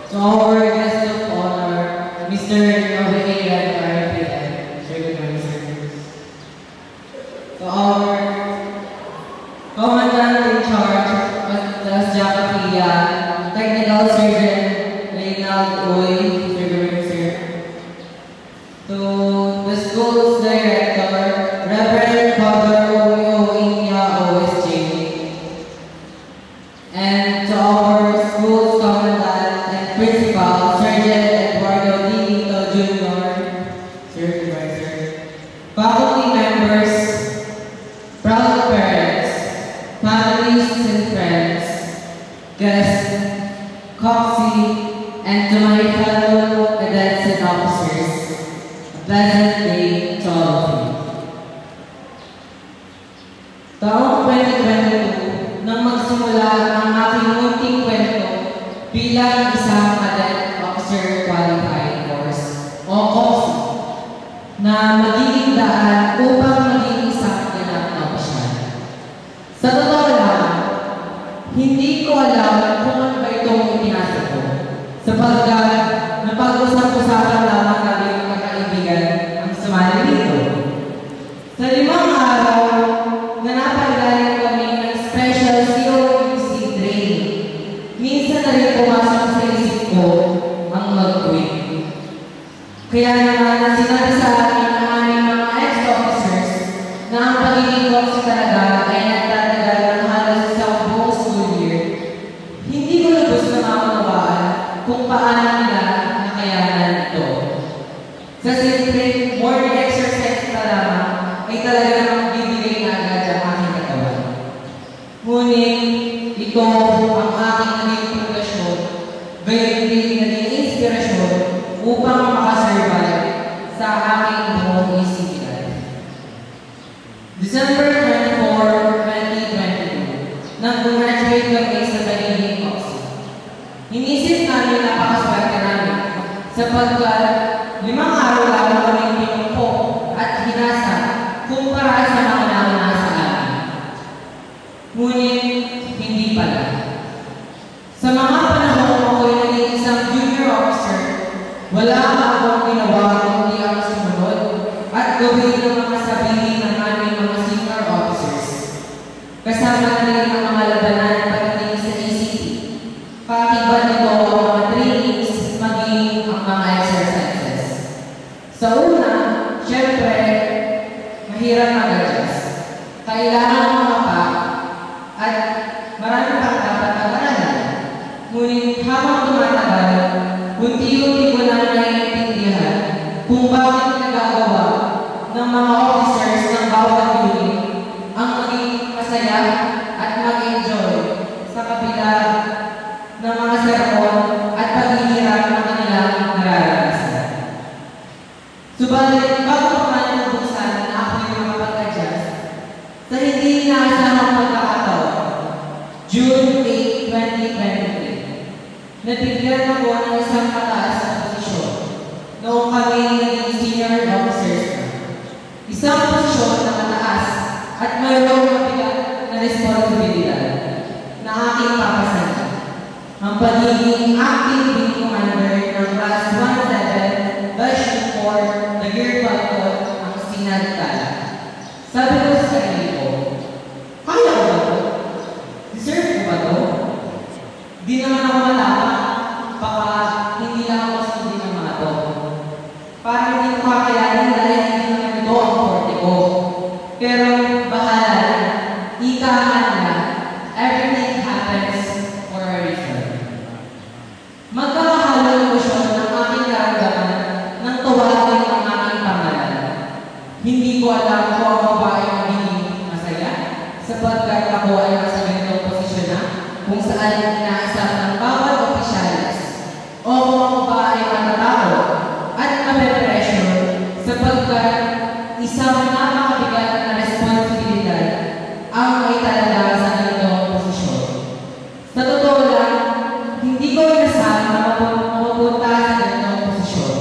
To our guest of honor, Mr. Novelia RPM. Sir, good morning, sir. To our Commandant in charge of the Jacatia, Technical Surgeon Reynald Uy. Sir, good morning, sir. To the school's director, Reverend Father Omio Inya OSJ. And to our school's commandant and principal, Sergeant Eduardo D. Nito Jr. Sir, good morning, sir. Faculty members, proud parents, families and friends, guests, Coxie, and to my fellow cadets and officers, a pleasant day to all of you. Taong 2022, nang magsimula ang aking munting kwento bilang isang cadet officer qualifying course o COFI na magiging daan upang maging isang ganap na opisyal. Sa totoo lang, hindi ko alam kung ano ba itong ipinasa ko sapagkat napag-usap-usapan lamang namin ng magkaibigan ang sumali dito. Sa 5 araw na napagaling kami ng special COUC training, minsan na rin pumasok sa isip ko ang mag-quit. Kaya naman sinabi sa akin ng aming mga ex-officers na ang pagiging toxic talaga ay nagtatagal ng halos isang buong school year. Hindi ko lubos na maunawaan kung paano nila nakayanan ito. Sa simpleng morning exercise na lamang ay talaga namang bibigay na agad ang aking katawan. Ngunit ito ang aking naging progresyon, gayon din naging inspirasyon upang makasurvive sa aking buong ECP life. December 24, 2022, nang gumraduate kami sa Pagiging Coxie. Inisip namin napakaswerte namin sapagkat 5 araw lang kami pinungko at hinasa kumpara sa mga nauna sa amin. Ngunit hindi pala. Sa mga panahon ako'y naging isang junior officer, wala akong ginawa kundi ang sumunod at gawin ang mga sabihin ng aming mga senior officers. Kasama na rin ang mga labanan pagdating sa ECT. Pakibat nito ang mga trainings, maging ang mga exercises. Sa una, syempre, mahirap mag-adjust. Kailangan mapa at marami pang dapat pag-aralan. Ngunit habang tumatagal, unti-unti ko lang naiintindihan kung bakit nagagawa ng mga officers ng bawat unit ang maging masaya at mag-enjoy sa kabila ng mga sermon at paghihirap na kanilang nararanasan. Subalit, bago pa man nabuksan na ako'y makapag-adjust, sa hindi inaasahang pagkakataon, June 8, 2023, nabigyan ako ng isang mataas na posisyon noong kami naging senior officers na. Isang posisyon na mataas at mayroong mabigat na responsibilidad na aking papasanin. Ang pagiging acting wing commander ng Class 17, Batch 4, na Gear Falcon ang sinalitala. Sabi ko sa sarili ko, kaya ko ba ito? Deserve ko ba ito? Di naman ako matapang, baka hindi lang ako sundin ng mga ito. Parang hindi ko kakayanin dahil hindi naman ito ang forte ko. Pero bahala na, ikahan na, everything happens for a reason. Magkakahalo ng emosyon ng aking karamdaman nang tawagin ang aking pangalan. Hindi ko alam kung ako ba ay magiging masaya sapagkat ako ay nasa ganitong posisyon na kung saan inaasap ng bawat opisyalis o kung ako ba ay matatakot at mape-pressure sapagkat isang napakabigat na responsibilidad ang may talaga sa ganitong posisyon. Sa totoo lang, hindi ko inasahan na mapupunta sa ganitong posisyon.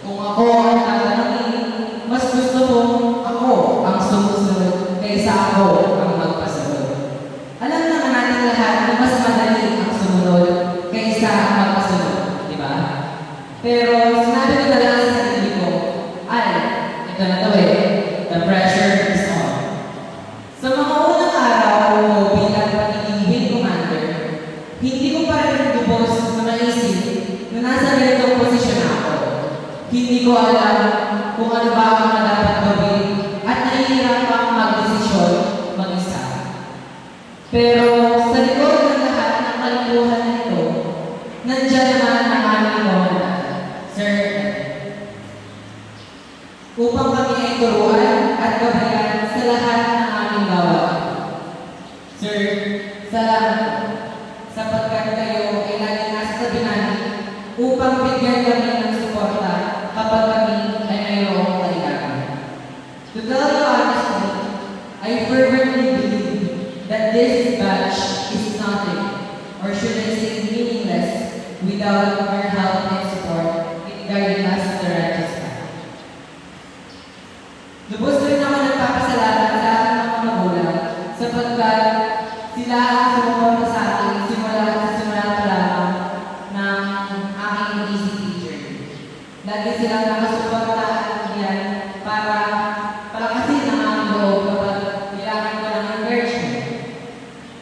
Kung ako ang tatanungin, mas gusto kong ako ang sumusunod kaysa ako ang magpasunod. Alam naman natin lahat na mas madali ang sumunod Hindi ko pa rin lubos na maisip na nasa ganitong posisyon ako. Hindi ko alam kung ano ba ang mga dapat gawin at nahihirap pang magdesisyon mag-isa. Pero sa likod ng lahat ng kalikuhan na ito, nandiyan naman ang aming Lola, Sir, upang kami ay turuan at gabayan sa lahat ng aming gawain. Sir, salamat sapagkat kayo ay lagi nasa tabi namin upang bigyan kami ng suporta kapag kami ay mayroong kailangan. To tell you honestly, I fervently believe that this batch is nothing, or should I say meaningless, without your help and support in guiding us to the righteous path. Lubos rin ako nagpapasalamat sa aking mga magulang sapagkat sila ang sumuporta sa akin simula pa lamang ng aking EC teacher. Lagi silang nakasuportahan diyan para palakasin ang aking loob kapag kailangan ko ng encouragement.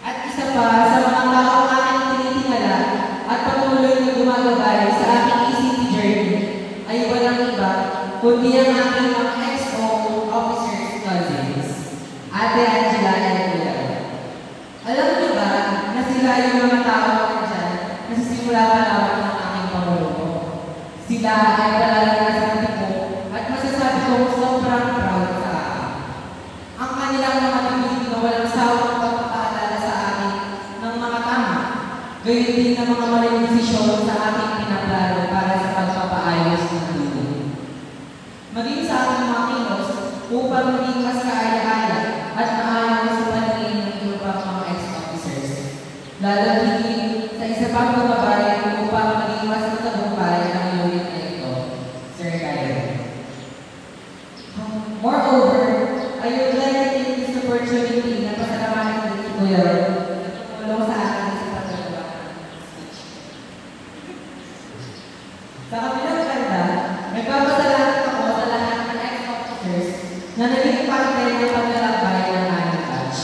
At isa pa sa mga taong aking tinitingala at patuloy na gumagabay sa aking ECT journey ay walang iba kundi ang aking mga XO officers cousins, Ate Angela and Kuya. Alam niyo ba na sila yung mga tao dyan na sisimula pa lamang ng aking pamuluko? Sila ay palagi nasa tabi ko at masasabi ko sobrang proud sa akin. Ang kanilang mga bibig na walang sawang pagpapaalala sa akin ng mga tama, gayon din ng mga maling desisyon sa aking pinaplano para sa pagpapaayos ng buhay. Maging sa aking mga kilos upang maging mas kaaya-aya at maayos sa paningin ng iba pang mga ex-officers. Lalo higit sa isa pang gumabay upang maging mas matagumpay ang unit na ito, Sir Kyle. Moreover, I would like to take this opportunity na pasalamatin din si Kuya Ron na tumulong sa akin sa paggawa ng speech. Sa kabilang banda, nagpapasalamat ako sa lahat ng ex-officers na naging parte ng paglalakbay ng aming batch.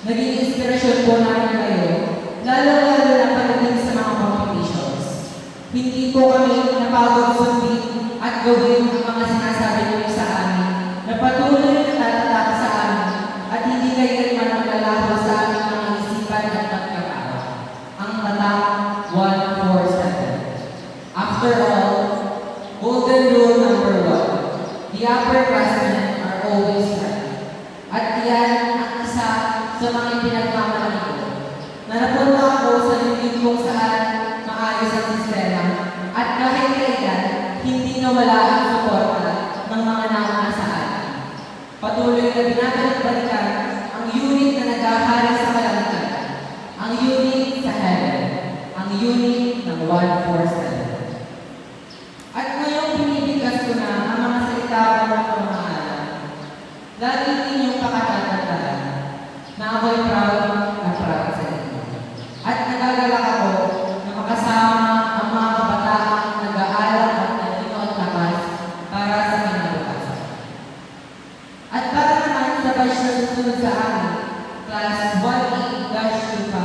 Naging inspirasyon po namin kayo, lalo-lalo na pagdating sa mga competitions. Hindi po kami napagod sundin at gawin ang mga sinasabi niyo sa amin na patuloy na tatatak sa amin at hindi kayo man maglalaho sa aming mga isipan at pagkakao. Ang tatak 147. After all, golden rule number 1, the upperclassmen are always right. At yan ang isa sa mga pinagmamalaki ko. Nanapunta ako sa lingid kung saan maayos ang sistema at kahit kailan, hindi nawala ang suporta ng mga nauna sa atin. Patuloy na binabalik-balikan ang unit na naghahari sa kalangitan, ang unit sa heaven, ang unit ng 147. At ngayong binibigkas ko na ang mga salita ko ng pamamahala, lagi ninyong pakatatandaan na ako'y proud na proud sa inyo. At nagagalak ako na makasama ang mga kabataang nag-aaral at nagtino at lakas para sa kinabukasan. At para naman sa batch na susunod sa amin, Class 1E-25,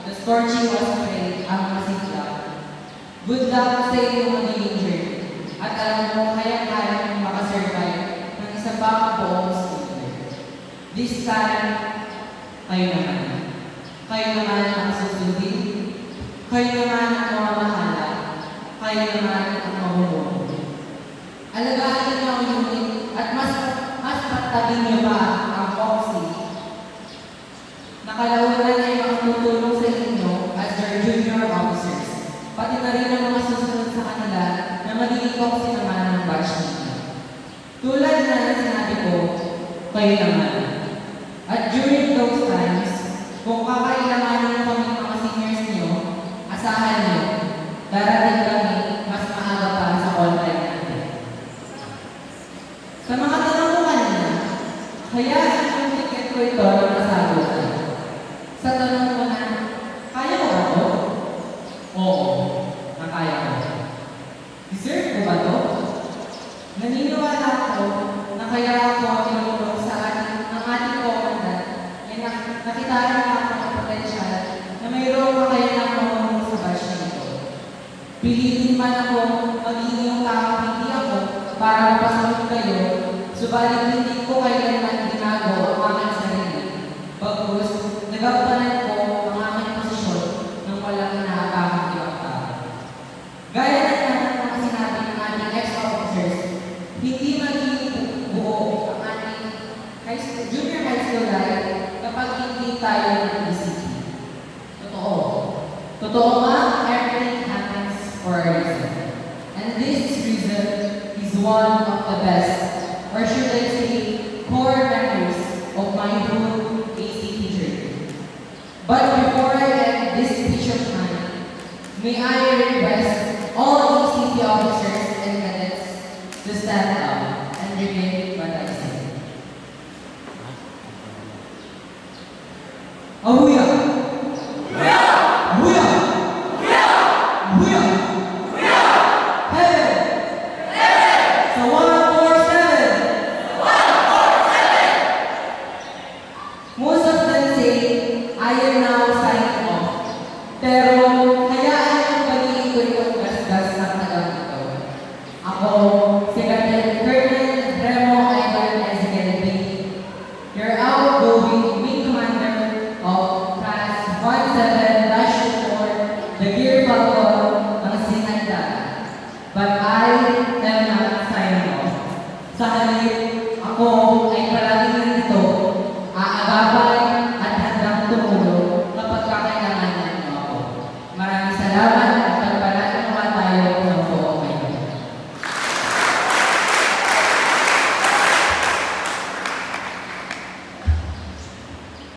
the scorching was prayed ang masigla. Good luck sa inyong magiging journey. At alam mo, kaya-kaya mong makasurvive ng isa pang buong school year. This time, kayo naman. Kayo naman ang susundin. Kayo naman ang mamamahala. Kayo naman ang mamumuno. Alagaan niyo ang unit at mas patabi niyo pa ang Foxy. Nakalaunan ay makatutulong sa inyo as your junior officers. Pati na rin ang mga susunod sa kanila na magiging Foxy naman ng batch nila. Tulad na sinabi ko, kayo naman. At during those times, kung kakailanganin kami mga seniors niyo, asahan niyo, darating kami mas maaga pa sa online natin. Sa mga tanong ko kanina, hayaan yung ticket ko ito ng masagutan. Sa tanong ko na, kaya ko ba ito? Oo, nakaya ko. Deserve ko ba ito? Naniniwala ako na kaya ako tinulong sa ating commandant ay nakitaan ako ng potensyal na mayroong kakayanang Subalit hindi ko kailanman ginago ang aking sarili. Bagkus, nagampanan ko ang aking posisyon ng walang inaakakang ibang tao. Gaya ng lahat ng sinabi ng ating ex-officers, hindi magiging buo ang ating junior high school life kapag hindi tayo nag-isipin. Totoo. Totoo nga, everything happens for a reason. And this reason is one of the best, or should I say, core memories of my whole ACT journey. But before I end this speech of mine, may I request all ACT officers and cadets to stand up and repeat what I say. Ahuya! Ahuya! Ahuya! Ahuya! Heaven! Sa 147! Most of them say, I am now signing off. Pero